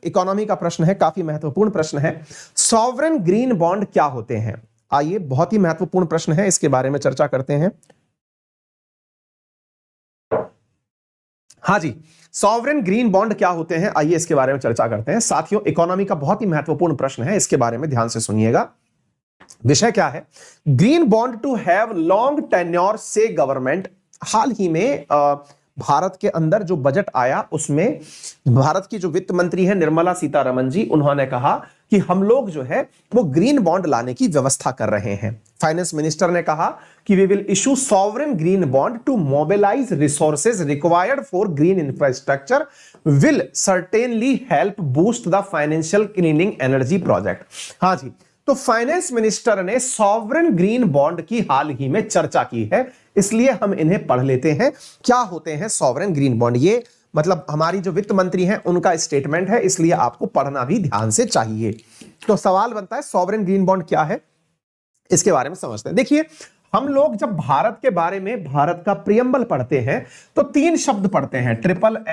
Economy का प्रश्न है, काफी महत्वपूर्ण प्रश्न है। सॉवरेन ग्रीन बॉन्ड क्या होते हैं? आइए, बहुत ही महत्वपूर्ण प्रश्न है, इसके बारे में चर्चा करते हैं। हाँ जी, सॉवरेन ग्रीन बॉन्ड क्या होते हैं, आइए इसके बारे में चर्चा करते हैं। साथियों, इकोनॉमी का बहुत ही महत्वपूर्ण प्रश्न है, इसके बारे में ध्यान से सुनिएगा। विषय क्या है? Green bond to have long tenure से गवर्नमेंट। हाल ही में भारत के अंदर जो बजट आया उसमें भारत की जो वित्त मंत्री है निर्मला सीतारमण जी, उन्होंने कहा कि हम लोग जो है वो ग्रीन बॉन्ड लाने की व्यवस्था कर रहे हैं। फाइनेंस मिनिस्टर ने कहा कि we will issue sovereign green bond to mobilise resources required for green infrastructure, will certainly help boost the financial cleaning energy project. हाँ जी, तो फाइनेंस मिनिस्टर ने सॉवरेन ग्रीन बॉन्ड की हाल ही में चर्चा की है, इसलिए हम इन्हें पढ़ लेते हैं। क्या होते हैं सॉवरेन ग्रीन बॉन्ड? ये मतलब हमारी जो वित्त मंत्री हैं उनका स्टेटमेंट है, इसलिए आपको पढ़ना भी ध्यान से चाहिए। तो सवाल बनता है सॉवरेन ग्रीन बॉन्ड क्या है, इसके बारे में समझते हैं। देखिए, हम लोग जब भारत के बारे में भारत का प्रियम्बल पढ़ते हैं तो 3 शब्द पढ़ते हैं,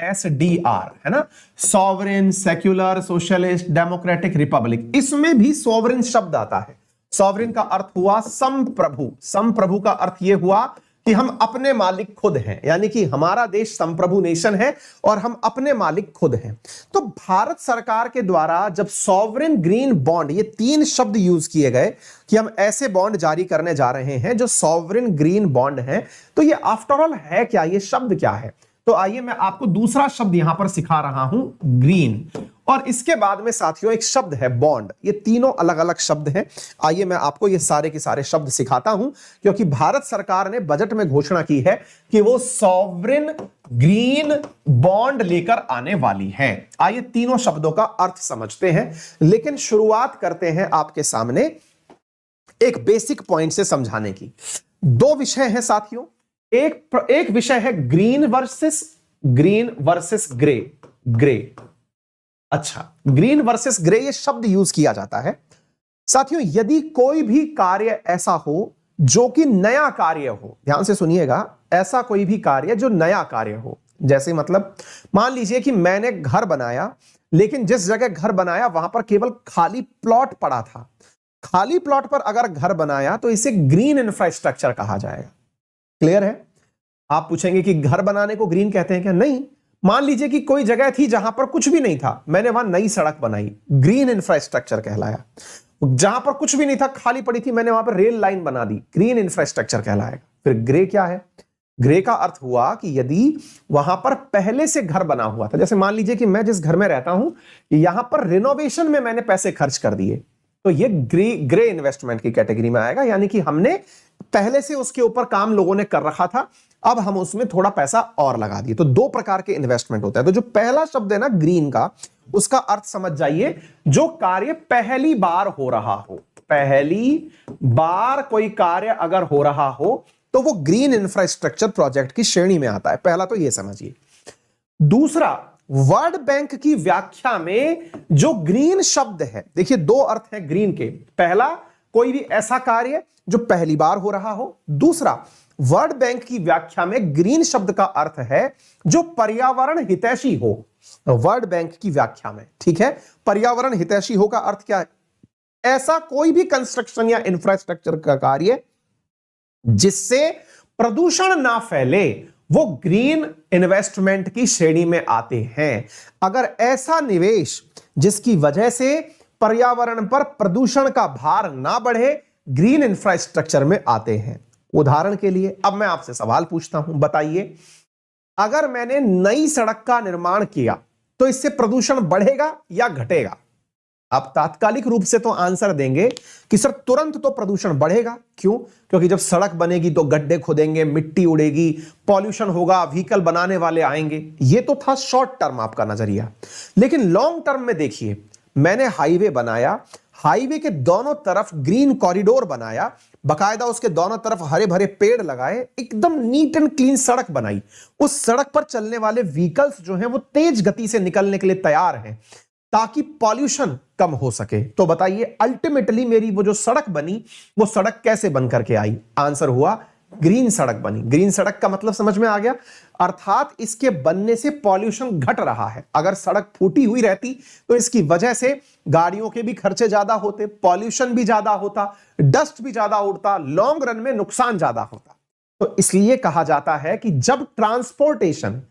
SSDR, है ना? Sovereign, secular, socialist, democratic, Republic. इसमें भी सॉवरेन शब्द आता है। सॉवरेन का अर्थ हुआ संप्रभु। संप्रभु का अर्थ यह हुआ कि हम अपने मालिक खुद हैं, यानी कि हमारा देश संप्रभु नेशन है और हम अपने मालिक खुद हैं। तो भारत सरकार के द्वारा जब सॉवरेन ग्रीन बॉन्ड, ये 3 शब्द यूज किए गए कि हम ऐसे बॉन्ड जारी करने जा रहे हैं जो सॉवरेन ग्रीन बॉन्ड हैं, तो ये आफ्टर ऑल है क्या, ये शब्द क्या है? तो आइए मैं आपको दूसरा शब्द यहां पर सिखा रहा हूं, ग्रीन, और इसके बाद में साथियों एक शब्द है बॉन्ड। ये तीनों अलग अलग शब्द हैं। आइए मैं आपको ये सारे के सारे शब्द सिखाता हूं, क्योंकि भारत सरकार ने बजट में घोषणा की है कि वो सॉवरेन ग्रीन बॉन्ड लेकर आने वाली है। आइए तीनों शब्दों का अर्थ समझते हैं, लेकिन शुरुआत करते हैं आपके सामने एक बेसिक पॉइंट से समझाने की। 2 विषय हैं साथियों, एक विषय है ग्रीन वर्सेस ग्रे। अच्छा, ग्रीन वर्सेस ग्रे ये शब्द यूज किया जाता है साथियों यदि कोई भी कार्य ऐसा हो जो कि नया कार्य हो। ध्यान से सुनिएगा, ऐसा कोई भी कार्य जो नया कार्य हो, जैसे मतलब मान लीजिए कि मैंने घर बनाया, लेकिन जिस जगह घर बनाया वहां पर केवल खाली प्लॉट पड़ा था। खाली प्लॉट पर अगर घर बनाया तो इसे ग्रीन इंफ्रास्ट्रक्चर कहा जाएगा। क्लियर है? आप पूछेंगे कि घर बनाने को ग्रीन कहते हैं क्या? नहीं। मान लीजिए कि कोई जगह थी जहां पर कुछ भी नहीं था, मैंने वहां नई सड़क बनाई, ग्रीन इंफ्रास्ट्रक्चर कहलाया। जहां पर कुछ भी नहीं था, खाली पड़ी थी, मैंने वहां पर रेल लाइन बना दी, ग्रीन इंफ्रास्ट्रक्चर कहलाएगा। फिर ग्रे क्या है? ग्रे का अर्थ हुआ कि यदि वहां पर पहले से घर बना हुआ था, जैसे मान लीजिए कि मैं जिस घर में रहता हूं यहां पर रिनोवेशन में मैंने पैसे खर्च कर दिए, तो ये ग्रे इन्वेस्टमेंट की कैटेगरी में आएगा, यानी कि हमने पहले से उसके ऊपर काम लोगों ने कर रखा था, अब हम उसमें थोड़ा पैसा और लगा दिए। तो 2 प्रकार के इन्वेस्टमेंट होता है। तो जो पहला शब्द है ना ग्रीन का, उसका अर्थ समझ जाइए, जो कार्य पहली बार हो रहा हो। पहली बार कोई कार्य अगर हो रहा हो तो वो ग्रीन इंफ्रास्ट्रक्चर प्रोजेक्ट की श्रेणी में आता है। पहला तो ये समझिए। दूसरा, वर्ल्ड बैंक की व्याख्या में जो ग्रीन शब्द है, देखिए 2 अर्थ है ग्रीन के। पहला, कोई भी ऐसा कार्य जो पहली बार हो रहा हो। दूसरा, वर्ल्ड बैंक की व्याख्या में ग्रीन शब्द का अर्थ है जो पर्यावरण हितैषी हो। वर्ल्ड बैंक की व्याख्या में, ठीक है, पर्यावरण हितैषी हो का अर्थ क्या है? ऐसा कोई भी कंस्ट्रक्शन या इंफ्रास्ट्रक्चर का कार्य जिससे प्रदूषण ना फैले, वो ग्रीन इन्वेस्टमेंट की श्रेणी में आते हैं। अगर ऐसा निवेश जिसकी वजह से पर्यावरण पर प्रदूषण का भार ना बढ़े, ग्रीन इंफ्रास्ट्रक्चर में आते हैं। उदाहरण के लिए अब मैं आपसे सवाल पूछता हूं, बताइए, अगर मैंने नई सड़क का निर्माण किया तो इससे प्रदूषण बढ़ेगा या घटेगा? आप तात्कालिक रूप से तो आंसर देंगे कि सर तुरंत तो प्रदूषण बढ़ेगा। क्यों? क्योंकि जब सड़क बनेगी तो गड्ढे खोदेंगे, मिट्टी उड़ेगी, पॉल्यूशन होगा, व्हीकल बनाने वाले आएंगे। ये तो था शॉर्ट टर्म आपका नजरिया, लेकिन लॉन्ग टर्म में देखिए, मैंने हाईवे बनाया, हाईवे के दोनों तरफ ग्रीन कॉरिडोर बनाया, बकायदा उसके दोनों तरफ हरे भरे पेड़ लगाए, एकदम नीट एंड क्लीन सड़क बनाई। उस सड़क पर चलने वाले व्हीकल्स जो हैं वो तेज गति से निकलने के लिए तैयार हैं ताकि पॉल्यूशन कम हो सके। तो बताइए, अल्टीमेटली मेरी वो जो सड़क बनी, वो सड़क कैसे बन करके आई? आंसर हुआ ग्रीन सड़क बनी। ग्रीन सड़क का मतलब समझ में आ गया, अर्थात इसके बनने से पॉल्यूशन घट रहा है। अगर सड़क फूटी हुई रहती तो इसकी वजह से गाड़ियों के भी खर्चे ज्यादा होते, पॉल्यूशन भी ज्यादा होता, डस्ट भी ज्यादा उड़ता, लॉन्ग रन में नुकसान ज्यादा होता। तो इसलिए कहा जाता है कि जब ट्रांसपोर्टेशन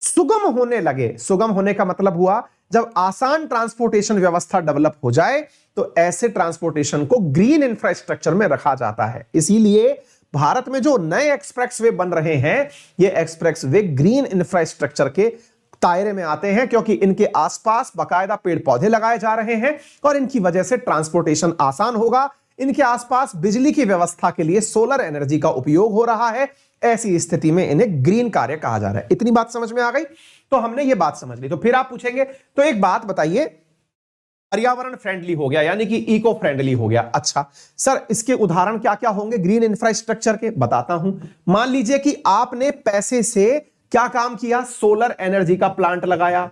सुगम होने लगे, सुगम होने का मतलब हुआ जब आसान ट्रांसपोर्टेशन व्यवस्था डेवलप हो जाए, तो ऐसे ट्रांसपोर्टेशन को ग्रीन इंफ्रास्ट्रक्चर में रखा जाता है। इसीलिए भारत में जो नए एक्सप्रेसवे बन रहे हैं, ये एक्सप्रेसवे ग्रीन इंफ्रास्ट्रक्चर के दायरे में आते हैं, क्योंकि इनके आसपास बाकायदा पेड़ पौधे लगाए जा रहे हैं और इनकी वजह से ट्रांसपोर्टेशन आसान होगा। इनके आसपास बिजली की व्यवस्था के लिए सोलर एनर्जी का उपयोग हो रहा है। ऐसी स्थिति में इन्हें ग्रीन कार्य कहा जा रहा है। इतनी बात समझ में आ गई? तो हमने ये बात समझ ली। तो फिर आप पूछेंगे तो एक बात बताइए, पर्यावरण फ्रेंडली हो गया यानी कि इको फ्रेंडली हो गया, अच्छा सर इसके उदाहरण क्या क्या होंगे ग्रीन इंफ्रास्ट्रक्चर के? बताता हूं। मान लीजिए कि आपने पैसे से क्या काम किया, सोलर एनर्जी का प्लांट लगाया,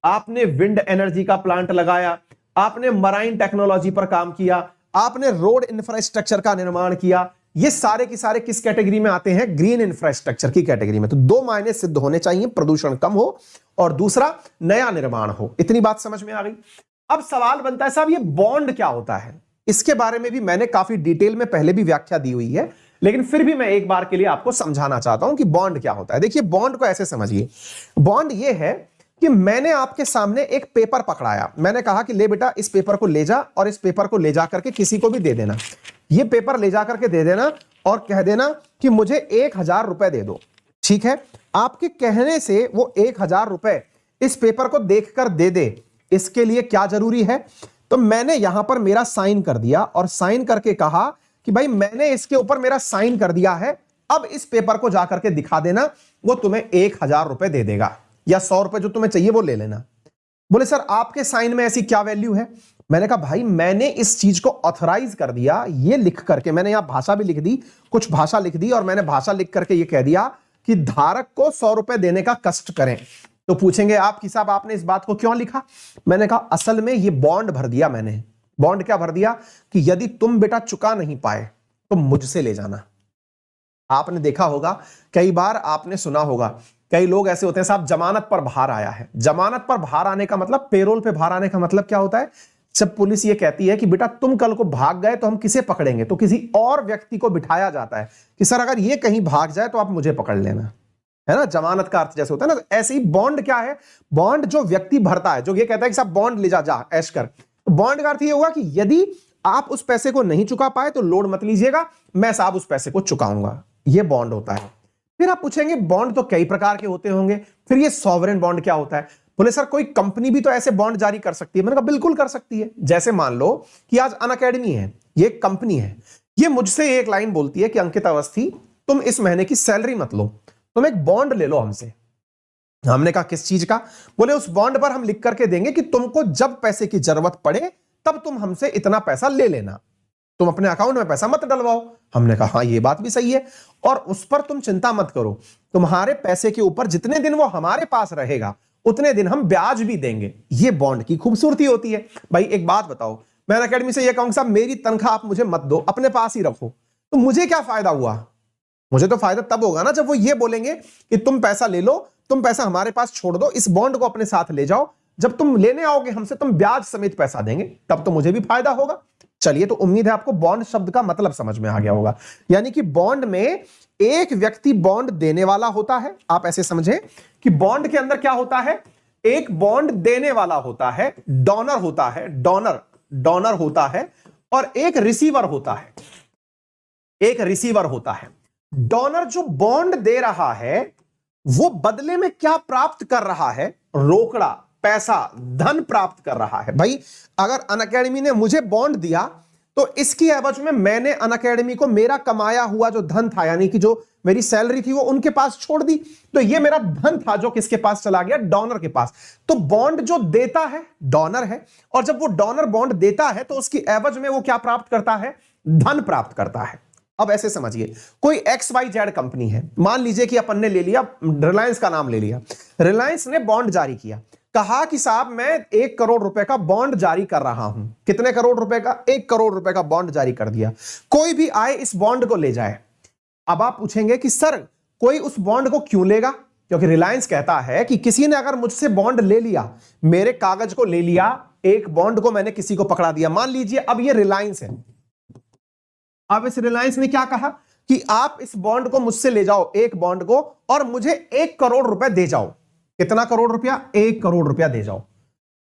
आपने विंड एनर्जी का प्लांट लगाया, आपने मराइन टेक्नोलॉजी पर काम किया, आपने रोड इंफ्रास्ट्रक्चर का निर्माण किया। ये सारे के सारे किस कैटेगरी में आते हैं? ग्रीन इंफ्रास्ट्रक्चर की कैटेगरी में। तो दो मायने सिद्ध होने चाहिए, प्रदूषण कम हो और दूसरा नया निर्माण हो। इतनी बात समझ में आ गई? अब सवाल बनता है साहब ये बॉन्ड क्या होता है? इसके बारे में भी मैंने काफी डिटेल में पहले भी व्याख्या दी हुई है, लेकिन फिर भी मैं एक बार के लिए आपको समझाना चाहता हूं कि बॉन्ड क्या होता है। देखिए बॉन्ड को ऐसे समझिए, बॉन्ड ये है कि मैंने आपके सामने एक पेपर पकड़ाया, मैंने कहा कि ले बेटा इस पेपर को ले जा और इस पेपर को ले जा करके किसी को भी दे देना। ये पेपर ले जा करके दे देना और कह देना कि मुझे 1000 रुपए दे दो। ठीक है, आपके कहने से वो 1000 रुपए इस पेपर को देखकर दे दे, इसके लिए क्या जरूरी है? तो मैंने यहां पर मेरा साइन कर दिया और साइन करके कहा कि भाई मैंने इसके ऊपर मेरा साइन कर दिया है, अब इस पेपर को जाकर के दिखा देना, वो तुम्हें 1000 रुपए दे देगा या 100 रुपए जो तुम्हें चाहिए वो ले लेना। बोले सर आपके साइन में ऐसी क्या वैल्यू है? मैंने कहा भाई मैंने इस चीज को ऑथराइज कर दिया, ये लिख करके मैंने यहां भाषा भी लिख दी, कुछ भाषा लिख दी और मैंने भाषा लिख करके ये कह दिया कि धारक को 100 रुपए देने का कष्ट करें। तो पूछेंगे आप कि साहब आपने इस बात को क्यों लिखा? मैंने कहा असल में ये बॉन्ड भर दिया मैंने। बॉन्ड क्या भर दिया कि यदि तुम बेटा चुका नहीं पाए तो मुझसे ले जाना। आपने देखा होगा, कई बार आपने सुना होगा, कई लोग ऐसे होते हैं साहब जमानत पर बाहर आया है। जमानत पर बाहर आने का मतलब, पेरोल पे बाहर आने का मतलब क्या होता है? जब पुलिस ये कहती है कि बेटा तुम कल को भाग गए तो हम किसे पकड़ेंगे, तो किसी और व्यक्ति को बिठाया जाता है कि सर अगर ये कहीं भाग जाए तो आप मुझे पकड़ लेना, है ना। जमानत का अर्थ जैसे होता है ना, ऐसे ही बॉन्ड क्या है? बॉन्ड जो व्यक्ति भरता है, जो ये कहता है कि साहब बॉन्ड ले जा ऐश कर, तो बॉन्ड का अर्थ ये होगा कि यदि आप उस पैसे को नहीं चुका पाए तो लोड मत लीजिएगा, मैं साहब उस पैसे को चुकाऊंगा। ये बॉन्ड होता है। फिर आप पूछेंगे बॉन्ड तो कई प्रकार के होते होंगे, फिर ये सॉवरेन बॉन्ड क्या होता है? बोले सर कोई कंपनी भी तो ऐसे बॉन्ड जारी कर सकती है। मैंने कहा बिल्कुल कर सकती है। जैसे मान लो कि आज अनअकैडमी है, ये एक कंपनी है, ये मुझसे एक लाइन बोलती है कि अंकित अवस्थी तुम इस महीने की सैलरी मत लो, तुम एक बॉन्ड ले लो हमसे। हमने कहा किस चीज का? बोले उस बॉन्ड पर हम लिख करके देंगे कि तुमको जब पैसे की जरूरत पड़े तब तुम हमसे इतना पैसा ले लेना, तुम अपने अकाउंट में पैसा मत डलवाओ। हमने कहा हाँ ये बात भी सही है, और उस पर तुम चिंता मत करो, तुम्हारे पैसे के ऊपर जितने दिन वो हमारे पास रहेगा उतने दिन हम ब्याज भी देंगे। ये बॉन्ड की खूबसूरती होती है। भाई एक बात बताओ, मैं अकेडमी से ये कहूंगा साहब मेरी तनख्वाह आप मुझे मत दो, अपने पास ही रखो, तो मुझे क्या फायदा हुआ? मुझे तो फायदा तब होगा ना जब वो ये बोलेंगे कि तुम पैसा ले लो, तुम पैसा हमारे पास छोड़ दो, इस बॉन्ड को अपने साथ ले जाओ, जब तुम लेने आओगे हमसे तुम ब्याज समेत पैसा देंगे, तब तो मुझे भी फायदा होगा। चलिए, तो उम्मीद है आपको बॉन्ड शब्द का मतलब समझ में आ गया होगा। यानी कि बॉन्ड में एक व्यक्ति बॉन्ड देने वाला होता है। आप ऐसे समझें कि बॉन्ड के अंदर क्या होता है? एक बॉन्ड देने वाला होता है, डोनर होता है, डोनर होता है, और एक रिसीवर होता है, एक रिसीवर होता है। डोनर जो बॉन्ड दे रहा है वो बदले में क्या प्राप्त कर रहा है? रोकड़ा, पैसा, धन प्राप्त कर रहा है। भाई अगर अनअकैडमी ने मुझे बॉन्ड दिया तो इसकी एवज में मैंने अनअकैडमी को मेरा कमाया हुआ जो धन था, यानी कि जो मेरी सैलरी थी वो उनके पास छोड़ दी, तो ये मेरा धन था जो किसके पास चला गया? डोनर के पास। तो बॉन्ड जो देता है डोनर है, और जब वो डोनर बॉन्ड देता है तो उसकी एवज में वो क्या प्राप्त करता है? धन प्राप्त करता है। अब ऐसे समझिए, कोई XYZ कंपनी है, मान लीजिए कि अपन ने ले लिया, रिलायंस का नाम ले लिया, रिलायंस ने बॉन्ड जारी किया, कहा कि साहब मैं 1 करोड़ रुपए का बॉन्ड जारी कर रहा हूं। कितने करोड़ रुपए का? 1 करोड़ रुपए का बॉन्ड जारी कर दिया। कोई भी आए इस बॉन्ड को ले जाए, अब आप पूछेंगे कि सर कोई उस बॉन्ड को क्यों लेगा, क्योंकि रिलायंस कहता है कि किसी ने अगर मुझसे बॉन्ड ले लिया, मेरे कागज को ले लिया, एक बॉन्ड को मैंने किसी को पकड़ा दिया, मान लीजिए अब ये रिलायंस है। अब इस रिलायंस ने क्या कहा कि आप इस बॉन्ड को मुझसे ले जाओ, एक बॉन्ड को, और मुझे 1 करोड़ रुपए दे जाओ। कितना करोड़ रुपया? 1 करोड़ रुपया दे जाओ।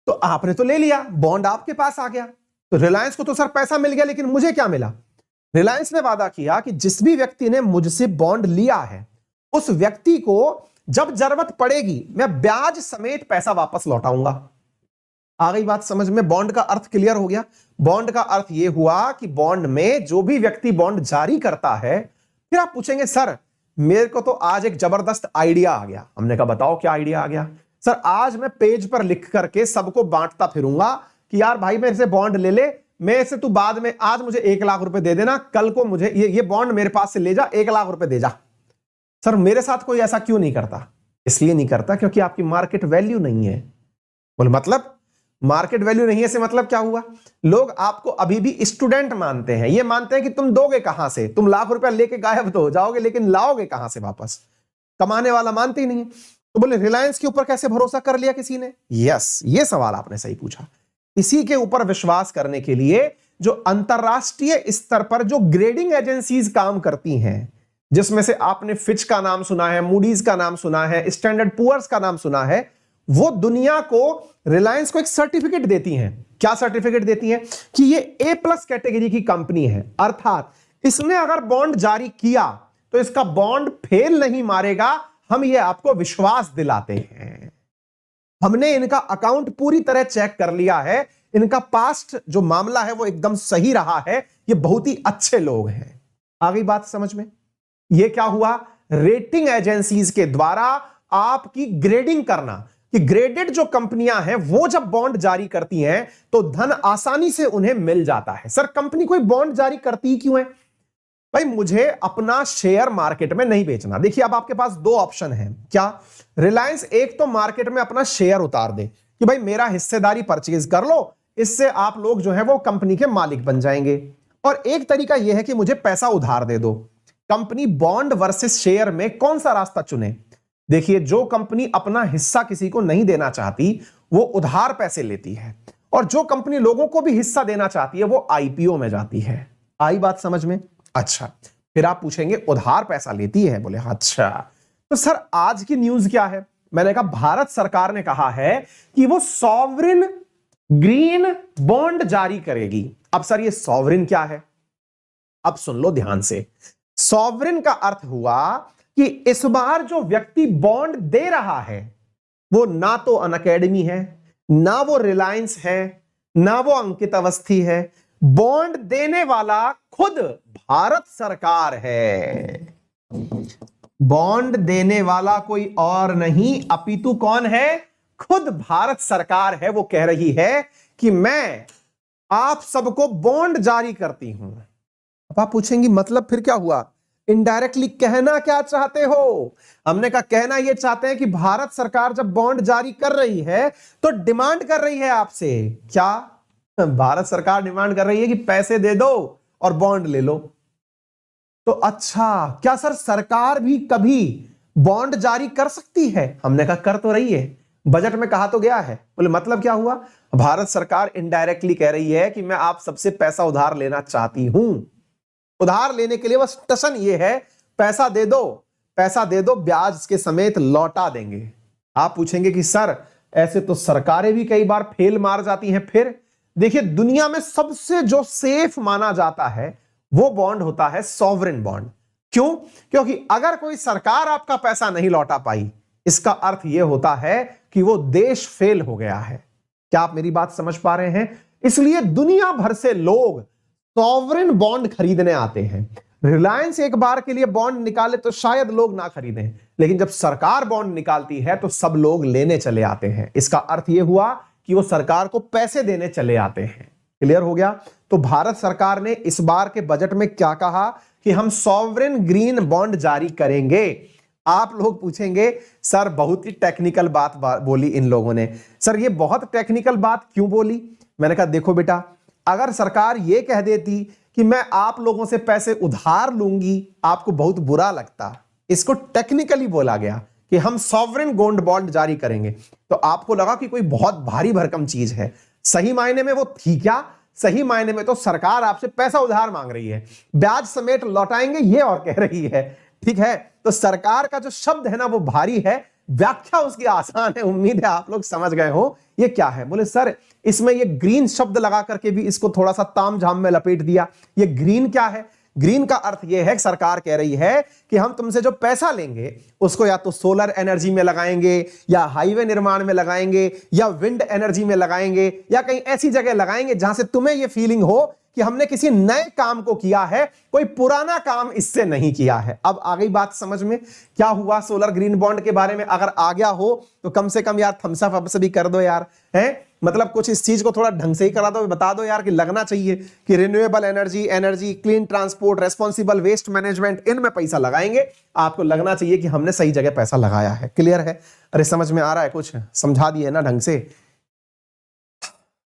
तो आपने तो ले लिया, बॉन्ड आपके पास आ गया, तो रिलायंस को तो सर पैसा मिल गया, लेकिन मुझे क्या मिला? रिलायंस ने वादा किया कि जिस भी व्यक्ति ने मुझसे बॉन्ड लिया है, उस व्यक्ति को जब जरूरत पड़ेगी मैं ब्याज समेत पैसा वापस लौटाऊंगा। आ गई बात समझ में? बॉन्ड का अर्थ क्लियर हो गया। बॉन्ड का अर्थ यह हुआ कि बॉन्ड में जो भी व्यक्ति बॉन्ड जारी करता है, फिर आप पूछेंगे सर मेरे को तो आज एक जबरदस्त आइडिया आ गया। हमने कहा बताओ क्या आइडिया आ गया? सर आज मैं पेज पर लिख करके सबको बांटता फिरूंगा कि यार भाई मेरे से बॉन्ड ले ले, मैं से तू बाद में, आज मुझे 1 लाख रुपए दे देना, कल को मुझे ये बॉन्ड मेरे पास से ले जा, 1 लाख रुपए दे जा। सर मेरे साथ कोई ऐसा क्यों नहीं करता? इसलिए नहीं करता क्योंकि आपकी मार्केट वैल्यू नहीं है। बोले मतलब मार्केट वैल्यू नहीं है से मतलब क्या हुआ? लोग आपको अभी भी स्टूडेंट मानते हैं, ये मानते हैं कि तुम दोगे कहां से, तुम लाख रुपया लेके गायब तो हो जाओगे, लेकिन लाओगे कहां से वापस? कमाने वाला मानते ही नहीं है। तो बोले रिलायंस के ऊपर कैसे भरोसा कर लिया किसी ने? यस, ये सवाल आपने सही पूछा। इसी के ऊपर विश्वास करने के लिए जो अंतरराष्ट्रीय स्तर पर जो ग्रेडिंग एजेंसीज काम करती हैं, जिसमें से आपने फिच का नाम सुना है, मूडीज का नाम सुना है, स्टैंडर्ड पुअर्स का नाम सुना है, वो दुनिया को, रिलायंस को एक सर्टिफिकेट देती हैं। क्या सर्टिफिकेट देती हैं? कि ये A+ कैटेगरी की कंपनी है, अर्थात इसने अगर बॉन्ड जारी किया तो इसका बॉन्ड फेल नहीं मारेगा, हम ये आपको विश्वास दिलाते हैं। हमने इनका अकाउंट पूरी तरह चेक कर लिया है, इनका पास्ट जो मामला है वो एकदम सही रहा है, ये बहुत ही अच्छे लोग हैं। आ गई बात समझ में? ये क्या हुआ? रेटिंग एजेंसीज के द्वारा आपकी ग्रेडिंग करना, कि ग्रेडेड जो कंपनियां हैं वो जब बॉन्ड जारी करती हैं तो धन आसानी से उन्हें मिल जाता है। सर कंपनी कोई बॉन्ड जारी करती ही क्यों है? भाई मुझे अपना शेयर मार्केट में नहीं बेचना। देखिए अब आपके पास 2 ऑप्शन हैं। क्या? रिलायंस एक तो मार्केट में अपना शेयर उतार दे कि भाई मेरा हिस्सेदारी परचेज कर लो, इससे आप लोग जो है वो कंपनी के मालिक बन जाएंगे। और एक तरीका यह है कि मुझे पैसा उधार दे दो। कंपनी बॉन्ड वर्सेस शेयर में कौन सा रास्ता चुने? देखिए जो कंपनी अपना हिस्सा किसी को नहीं देना चाहती वो उधार पैसे लेती है, और जो कंपनी लोगों को भी हिस्सा देना चाहती है वो आईपीओ में जाती है। आई बात समझ में? अच्छा, फिर आप पूछेंगे उधार पैसा लेती है? बोले अच्छा, तो सर आज की न्यूज क्या है? मैंने कहा भारत सरकार ने कहा है कि वो सॉवरिन ग्रीन बॉन्ड जारी करेगी। अब सर ये सॉवरिन क्या है? अब सुन लो ध्यान से। सॉवरिन का अर्थ हुआ कि इस बार जो व्यक्ति बॉन्ड दे रहा है वो ना तो अनअकैडमी है, ना वो रिलायंस है, ना वो अंकित अवस्थी है। बॉन्ड देने वाला खुद भारत सरकार है। बॉन्ड देने वाला कोई और नहीं अपितु कौन है? खुद भारत सरकार है। वो कह रही है कि मैं आप सबको बॉन्ड जारी करती हूं। अब आप पूछेंगी मतलब फिर क्या हुआ? इनडायरेक्टली कहना क्या चाहते हो? हमने कहा कहना यह चाहते हैं कि भारत सरकार जब बॉन्ड जारी कर रही है तो डिमांड कर रही है आपसे। क्या भारत सरकार डिमांड कर रही है कि पैसे दे दो और बॉन्ड ले लो? तो अच्छा, क्या सर सरकार भी कभी बॉन्ड जारी कर सकती है? हमने कहा कर तो रही है, बजट में कहा तो गया है। बोले मतलब क्या हुआ? भारत सरकार इनडायरेक्टली कह रही है कि मैं आप सबसे पैसा उधार लेना चाहती हूं। उधार लेने के लिए बस टसन ये है पैसा दे दो, पैसा दे दो, ब्याज के समेत लौटा देंगे। आप पूछेंगे कि सर ऐसे तो सरकारें भी कई बार फेल मार जाती हैं। फिर देखिए दुनिया में सबसे जो सेफ माना जाता है वो बॉन्ड होता है सॉवरिन बॉन्ड। क्यों? क्योंकि अगर कोई सरकार आपका पैसा नहीं लौटा पाई, इसका अर्थ यह होता है कि वो देश फेल हो गया है। क्या आप मेरी बात समझ पा रहे हैं? इसलिए दुनिया भर से लोग सॉवरिन बॉन्ड खरीदने आते हैं। रिलायंस एक बार के लिए बॉन्ड निकाले तो शायद लोग ना खरीदें, लेकिन जब सरकार बॉन्ड निकालती है तो सब लोग लेने चले आते हैं। इसका अर्थ यह हुआ कि वो सरकार को पैसे देने चले आते हैं। क्लियर हो गया? तो भारत सरकार ने इस बार के बजट में क्या कहा कि हम सॉवरिन ग्रीन बॉन्ड जारी करेंगे। आप लोग पूछेंगे सर बहुत ही टेक्निकल बात बोली इन लोगों ने। सर ये बहुत टेक्निकल बात क्यों बोली? मैंने कहा देखो बेटा, अगर सरकार ये कह देती कि मैं आप लोगों से पैसे उधार लूंगी, आपको बहुत बुरा लगता। इसको टेक्निकली बोला गया कि हम सॉवरेन गोल्ड बॉन्ड जारी करेंगे, तो आपको लगा कि कोई बहुत भारी भरकम चीज है। सही मायने में वो थी क्या? सही मायने में तो सरकार आपसे पैसा उधार मांग रही है, ब्याज समेत लौटाएंगे ये और कह रही है। ठीक है, तो सरकार का जो शब्द है ना वो भारी है, व्याख्या उसकी आसान है। उम्मीद है आप लोग समझ गए हो ये क्या है। बोले सर इसमें ये ग्रीन शब्द लगा करके भी इसको थोड़ा सा ताम झाम में लपेट दिया, ये ग्रीन क्या है? ग्रीन का अर्थ यह है, सरकार कह रही है कि हम तुमसे जो पैसा लेंगे उसको या तो सोलर एनर्जी में लगाएंगे, या हाईवे निर्माण में लगाएंगे, या विंड एनर्जी में लगाएंगे, या कहीं ऐसी जगह लगाएंगे जहां से तुम्हें यह फीलिंग हो कि हमने किसी नए काम को किया है, कोई पुराना काम इससे नहीं किया है। अब आ गई बात समझ में क्या हुआ सोलर ग्रीन बॉन्ड के बारे में? अगर आ गया हो तो कम से कम यार थम्स अप भी कर दो यार, है मतलब कुछ इस चीज को थोड़ा ढंग से ही करा दो, बता दो यार कि लगना चाहिए कि renewable energy, clean transport, responsible waste management, इनमें पैसा लगाएंगे। आपको लगना चाहिए कि हमने सही जगह पैसा लगाया है। क्लियर है? अरे समझ में आ रहा है? कुछ समझा दिए ना ढंग से।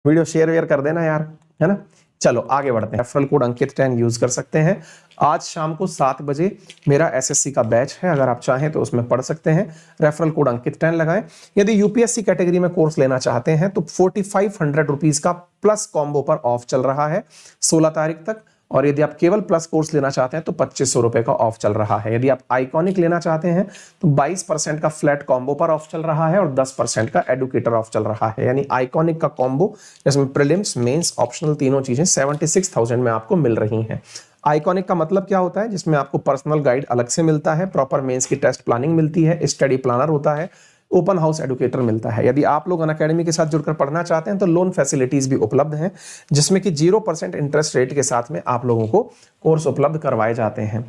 वीडियो शेयर वेयर कर देना यार, है ना। चलो आगे बढ़ते हैं। रेफरल कोड अंकित 10 यूज कर सकते हैं। आज शाम को 7 बजे मेरा एसएससी का बैच है, अगर आप चाहें तो उसमें पढ़ सकते हैं। रेफरल कोड अंकित 10 लगाएं। यदि यूपीएससी कैटेगरी में कोर्स लेना चाहते हैं तो 4500 रुपीज का प्लस कॉम्बो पर ऑफ चल रहा है 16 तारीख तक, और यदि आप केवल प्लस कोर्स लेना चाहते हैं तो 2500 रुपए का ऑफ चल रहा है। यदि आप आइकॉनिक लेना चाहते हैं तो 22% का फ्लैट कॉम्बो पर ऑफ चल रहा है और 10% का एडुकेटर ऑफ चल रहा है। यानी आइकॉनिक का कॉम्बो जिसमें प्रीलिम्स, मेंस, ऑप्शनल तीनों चीजें 76,000 में आपको मिल रही हैं। आइकॉनिक का मतलब क्या होता है? जिसमें आपको पर्सनल गाइड अलग से मिलता है, प्रॉपर मेंस की टेस्ट प्लानिंग मिलती है, स्टडी प्लानर होता है, ओपन हाउस एडुकेटर मिलता है। यदि आप लोग अनअकैडमी के साथ जुड़कर पढ़ना चाहते हैं तो लोन फैसिलिटीज भी उपलब्ध हैं, जिसमें कि 0% इंटरेस्ट रेट के साथ में आप लोगों को कोर्स उपलब्ध करवाए जाते हैं।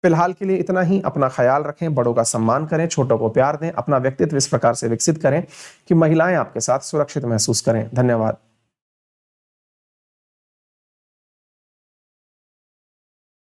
फिलहाल के लिए इतना ही। अपना ख्याल रखें, बड़ों का सम्मान करें, छोटों को प्यार दें, अपना व्यक्तित्व इस प्रकार से विकसित करें कि महिलाएं आपके साथ सुरक्षित महसूस करें। धन्यवाद।